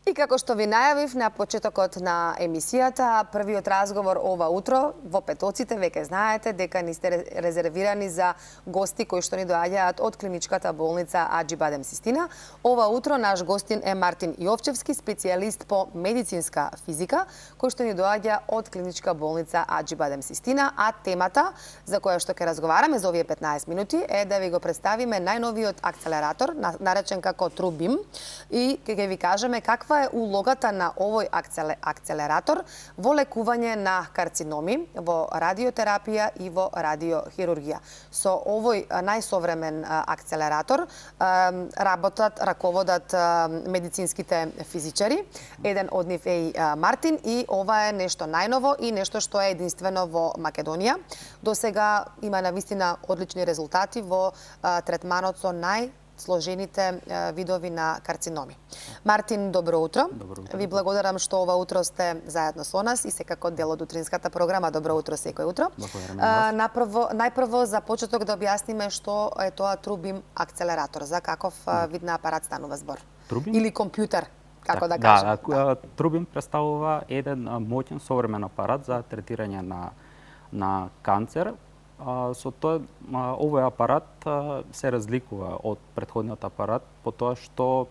И како што ви најавив на почетокот на емисијата, првиот разговор ова утро во Петоците, веќе знаете дека ни сте резервирани за гости кои што ни доаѓаат од клиничката болница Аџи Бадем Систина. Ова утро наш гостин е Мартин Јовчевски, специјалист по медицинска физика, кој што ни доаѓа од клиничка болница Аџи Бадем Систина, а темата за која што ќе разговараме за овие 15 минути е да ви го представиме најновиот акцелератор, наречен како TrueBeam, и ќе ви кажеме каква е улогата на овој акцелератор во лекување на карциноми, во радиотерапија и во радиохирургија. Со овој најсовремен акцелератор раководат медицинските физичари. Еден од нив е и Мартин, и ова е нешто најново и нешто што е единствено во Македонија. До сега има навистина одлични резултати во третманот со сложените видови на карциноми. Мартин, добро утро. Добро утро. Ви благодарам што ова утро сте заедно со нас и секако дел од утринската програма. Добро утро секој утро. Најпрво за почеток да објасниме што е тоа TrueBeam акцелератор, за каков вид на апарат станува збор. TrueBeam? Или компјутер, како да кажем. TrueBeam представува еден моќен современ апарат за третирање на канцер. Со тоа, овој апарат се разликува од претходниот апарат по тоа што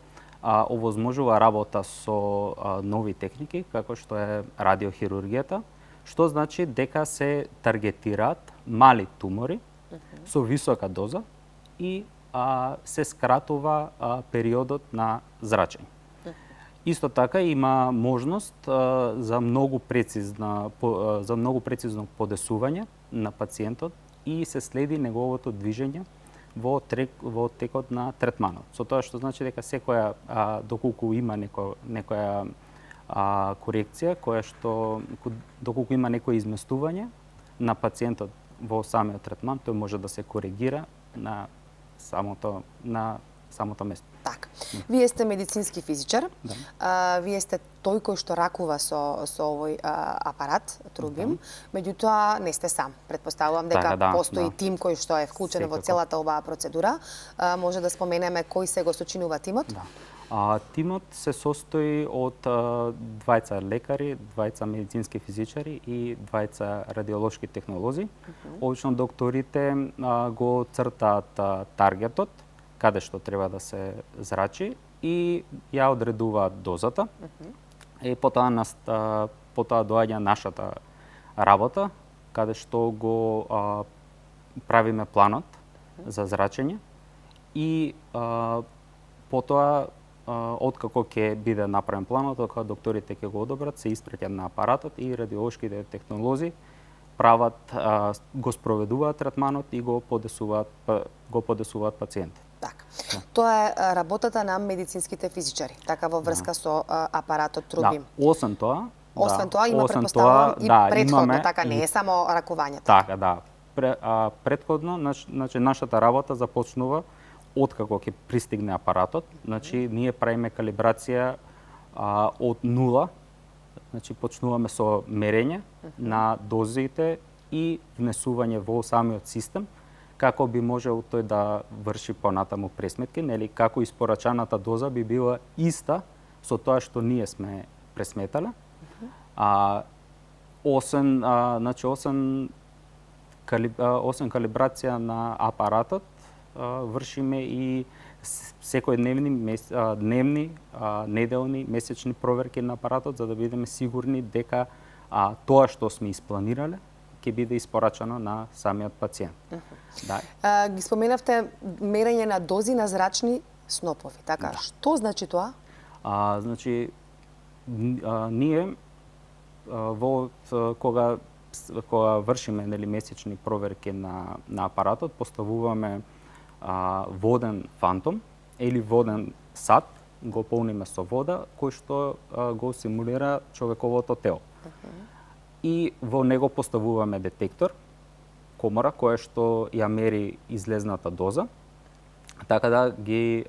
овозможува работа со нови техники, како што е радиохирургијата, што значи дека се таргетираат мали тумори со висока доза и се скратува периодот на зрачење. Исто така има можност за многу прецизно подесување на пациентот и се следи неговото движење во текот на третманот. Со тоа што значи дека секоја доколку има некоја корекција, доколку има некое изместување на пациентот во самиот третман, тој може да се коригира на самото место. Така. Вие сте медицински физичар. Да. Вие сте тој кој што ракува со овој апарат TrueBeam. Меѓутоа не сте сам. Предпоставувам дека постои тим кој што е вклучен во целата оваа процедура. Може да споменеме кои се го сочинува тимот? Да. Тимот се состои од двајца лекари, двајца медицински физичари и двајца радиолошки технолози. Обично докторите го цртаат таргетот, каде што треба да се зрачи, и ја одредуваат дозата. И потоа доаѓа нашата работа, каде што го правиме планот за зрачење и потоа откако ќе биде направен планот, кога докторите ќе го одобрат, се испраќа на апаратот и радиолошките технолози го спроведуваат третманот и го подесуваат пациентот. Така. Тоа е работата на медицинските физичари, така во врска со апаратот TrueBeam. Освен тоа има предпоставувам и претходно, така не е само ракувањето. Така, да. Претходно, значи нашата работа започнува откако ќе пристигне апаратот. Значи ние правиме калибрација од нула. Значи почнуваме со мерење на дозите и внесување во самиот систем, како би можел тој да врши понатаму пресметки, нели, како испорачаната доза би била иста со тоа што ние сме пресметале. Освен калибрација на апаратот, вршиме и секојдневни, неделни, месечни проверки на апаратот, за да бидеме сигурни дека тоа што сме испланирале ќе биде испорачано на самиот пациент. Ги споменавте мерење на дози на зрачни снопови, така? Да. Што значи тоа? Значи, ние кога вршиме месечни проверки на апаратот, поставуваме воден фантом или воден сат, го полниме со вода, кој што го симулира човековото тело. И во него поставуваме детектор, комора, која што ја мери излезната доза, така да ги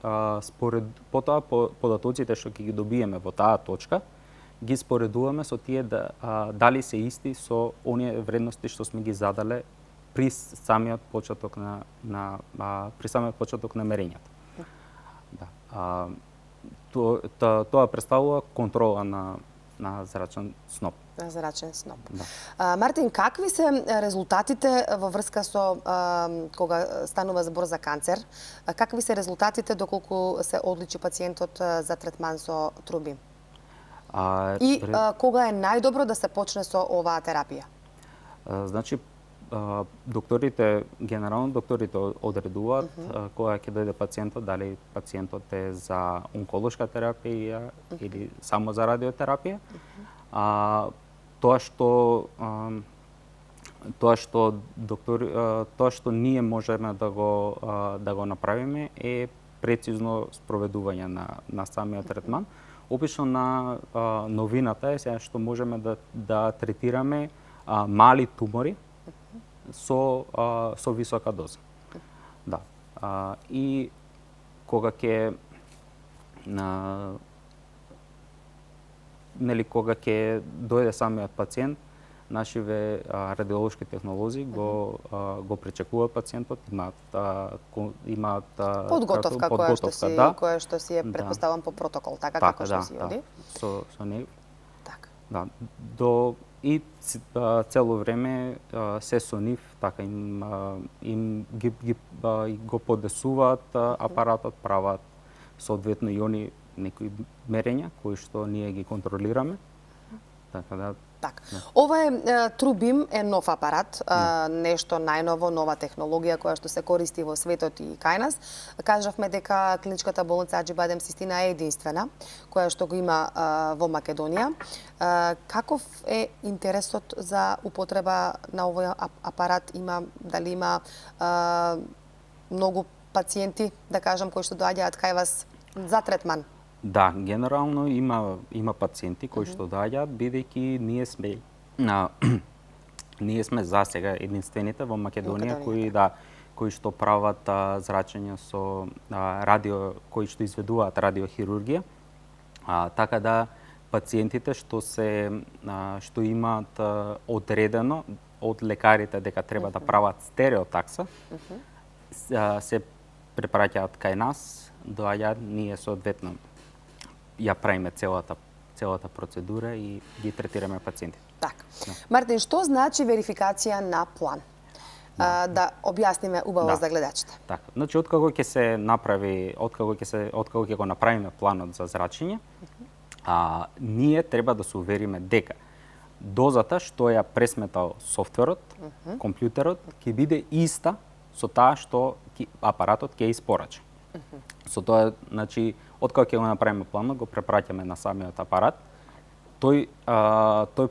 потоа податоците што ќе ги добиеме во таа точка, ги споредуваме со тие дали се исти со оние вредности што сме ги задале при самиот почеток на мерењето. Да. тоа представува контрола на зрачен сноп. На зрачен сноп. Да. Мартин, какви се резултатите во врска со кога станува збор за канцер? Какви се резултатите доколку се одличи пациентот за третман со трубим? И кога е најдобро да се почне со оваа терапија? Значи, генерално докторите одредуваат кога ќе дојде пациентот, дали пациентот е за онколошка терапија или само за радиотерапија. Тоа што ние можеме да го направиме е прецизно спроведување на самиот третман. Обично на новината е сега што можеме да третираме мали тумори со висока доза. Да. И кога ќе дојде самиот пациент, нашиве радиолошки технолози го пречекуваат пациентот, имаат подготовка која што си е претпоставам по протокол, така како што си оди. Со него. Така. Да, и цело време се со нив, така им го подесуваат апаратот, прават соодветно и они некои мерења кои што ние ги контролираме. Така да. Така. Ова е Трубим е нов апарат, нешто најново, нова технологија која што се користи во светот и кај нас. Кажавме дека клиничката болница Аџи-Бадем Систина е единствена која што го има во Македонија. Каков е интересот за употреба на овој апарат? Дали има многу пациенти, да кажам, кои што доаѓаат кај вас за третман? Да, генерално има пациенти кои што доаѓаат, бидејќи ние сме за сега единствените во Македонија кои што прават зрачење со кои што изведуваат радиохирургија. Така да пациентите што имаат одредено од лекарите дека треба да прават стереотакса, се препраќаат кај нас, доаѓаат, ние соодветно ја правиме целата процедура и ги третираме пациентите. Така. Мартин, што значи верификација на план? Да објасниме убаво за гледачите. Така. Значи, откако ќе го направиме планот за зрачење, ние треба да се увериме дека дозата што ја пресметал софтверот, компјутерот, ќе биде иста со таа што апаратот ќе испорача. Со тоа, значи, откако ќе го направиме планот, го препраќаме на самиот апарат. Тој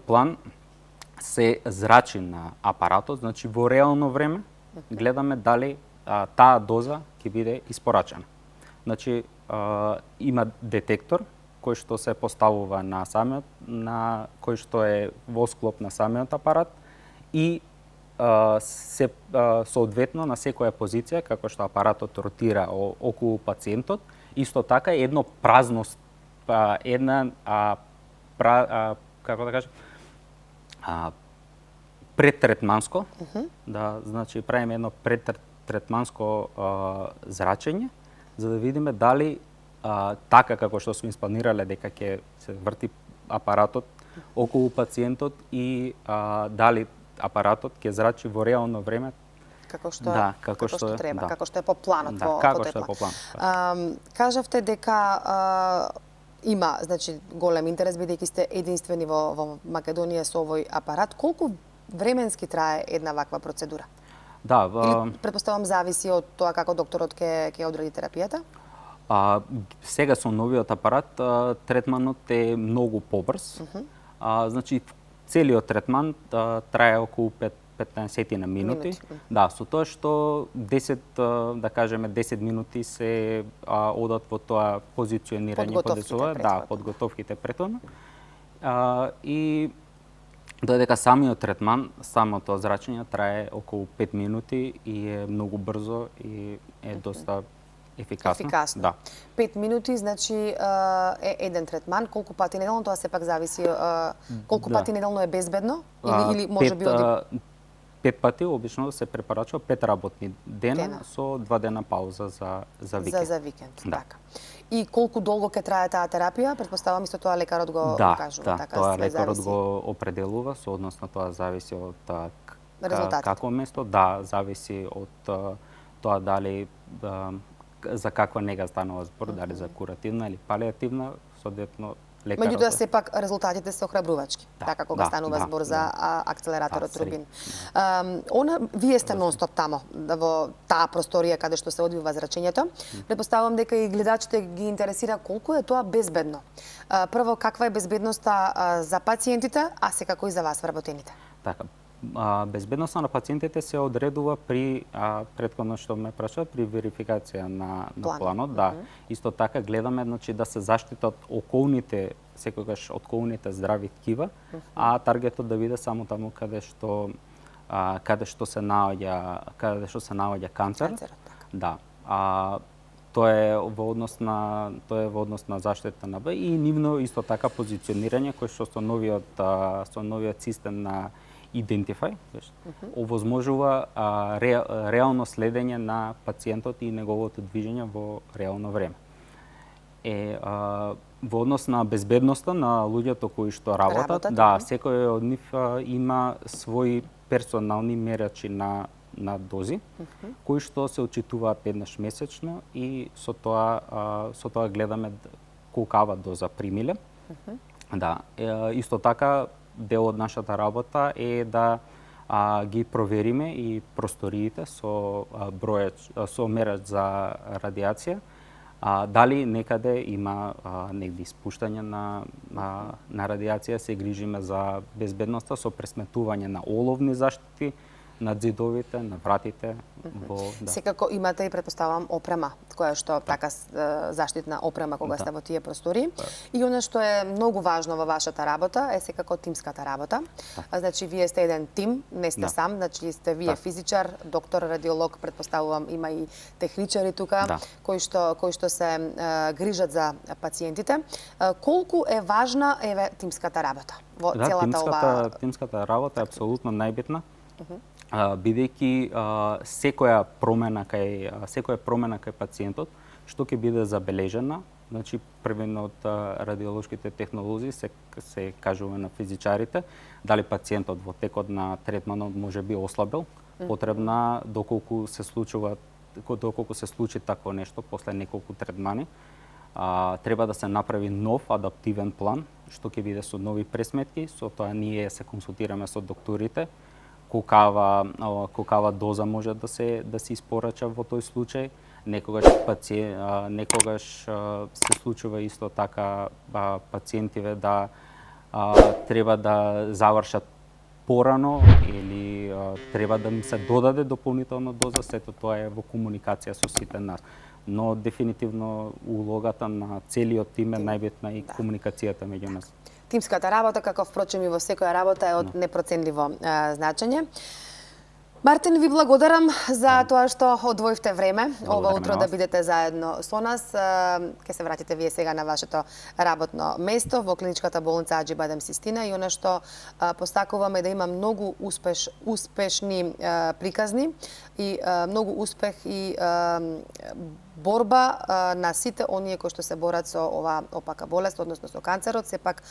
план се зрачи на апаратот, значи во реално време гледаме дали таа доза ќе биде испорачена. Значи, има детектор кој што се поставува кој што е во склоп на самиот апарат и се соодветно на секоја позиција како што апаратот ротира околу пациентот, исто така едно празност, како да кажам, предтретманско, да, значи правиме едно предтретманско зрачење за да видиме дали така како што сме испланирале дека ќе се врти апаратот околу пациентот и дали апаратот ќе зрачи во реално време како што треба, да. како што е по планот. Да, како што е по планот. Кажавте дека има, значи, голем интерес бидејќи сте единствени во Македонија со овој апарат. Колку временски трае една ваква процедура? Да, или претпоставам зависи од тоа како докторот ќе одреди терапијата? Сега со новиот апарат третманот е многу побрз. Значи целиот третман трае околу 15 минути. Да, со тоа што 10 минути се одат во тоа позиционирање, подготовките претходно. И додека самиот третман, самото зрачење трае околу 5 минути и е многу брзо и е доста ефикасно. Да. 5 минути, значи е еден третман. Колку пати неделно, тоа сепак зависи колку пати неделно е безбедно или може би оди 5 пати обично се препорачува 5 работни дена со 2 дена пауза за викенд. За викенд, да. Така. И колку долго ќе трае таа терапија? Претпоставам исто тоа лекарот го кажува, така тоа све лекарот зависи. го определува, односно тоа зависи од Резултатите. какво место, зависи од тоа дали за каква нега станува збор, дали за куративна или палиативна, соодветно лекарот. Меѓутоа сепак резултатите се охрабрувачки, така кога станува збор за акцелераторот Рубин. Вие сте нон-стоп тамо, во таа просторија каде што се одвива зрачењето. Предпоставувам дека и гледачите ги интересира колку е тоа безбедно. Прво, каква е безбедноста за пациентите, а секако и за вас вработените? Така, безбедноста на пациентите се одредува при претходно што ме прашува, при верификација на планот. Да, исто така гледаме да се заштитат околните, секогаш околните здрави ткива, а таргетот да биде само таму каде што се наоѓа канцер. Да. Тоа е во однос на заштита на Б и нивно исто така позиционирање кој што со новиот систем на Identify овозможува реално следење на пациентот и неговото движење во реално време. Во однос на безбедноста на луѓето кои што работат, секој од нив има свои персонални мерачи на дози, кои што се отчитуваат еднаш месечно и со тоа гледаме колкава доза примиле. Да, исто така дел од нашата работа е да ги провериме и просториите со мерач за радиација, дали некаде има негде испуштање на радиација, се грижиме за безбедноста со пресметување на оловни заштити на ѕидовите, на вратите. Секако имате и претпоставам опрема, која што така заштитна опрема кога сте во тие простори. И она што е многу важно во вашата работа е секако тимската работа. Значи вие сте еден тим, не сте сам, значи сте вие физичар, доктор, радиолог, претпоставувам има и техничари тука кои што се грижат за пациентите. Колку е важна тимската работа во целата оваа? Тимската работа е апсолутно најбитна. Бидејќи секоја промена кај пациентот што ќе биде забележена, значи првено од радиолошките технолози се кажува на физичарите, дали пациентот во текот на третманот може би ослабел, потребна доколку се случи такво нешто после неколку третмани, треба да се направи нов адаптивен план, што ќе биде со нови пресметки, со тоа ние се консултираме со докторите, колкава доза може да се испорача во тој случај. Некогаш се случува исто така пациентиве да треба да завршат порано или треба да им се додаде дополнителна доза, сето тоа е во комуникација со сите нас. Но дефинитивно улогата на целиот тим е најбитна и комуникацијата меѓу нас. Тимската работа, како впрочем и во секоја работа, е од непроценливо значење. Мартин, ви благодарам за тоа што одвоивте време ова утро да бидете заедно со нас. Ке се вратите вие сега на вашето работно место во клиничката болница Аџи-Бадем Систина и она што постакуваме да има многу успешни приказни и многу успех и борба на сите оние кои што се борат со оваа опака болест, односно со канцерот. Сепак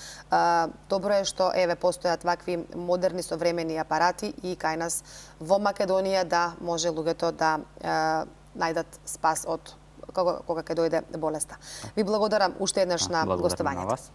добро е што постојат вакви модерни современи апарати и кај нас во Македонија да може луѓето да најдат спас од кога ќе дојде болеста. Ви благодарам уште еднаш на гостувањето.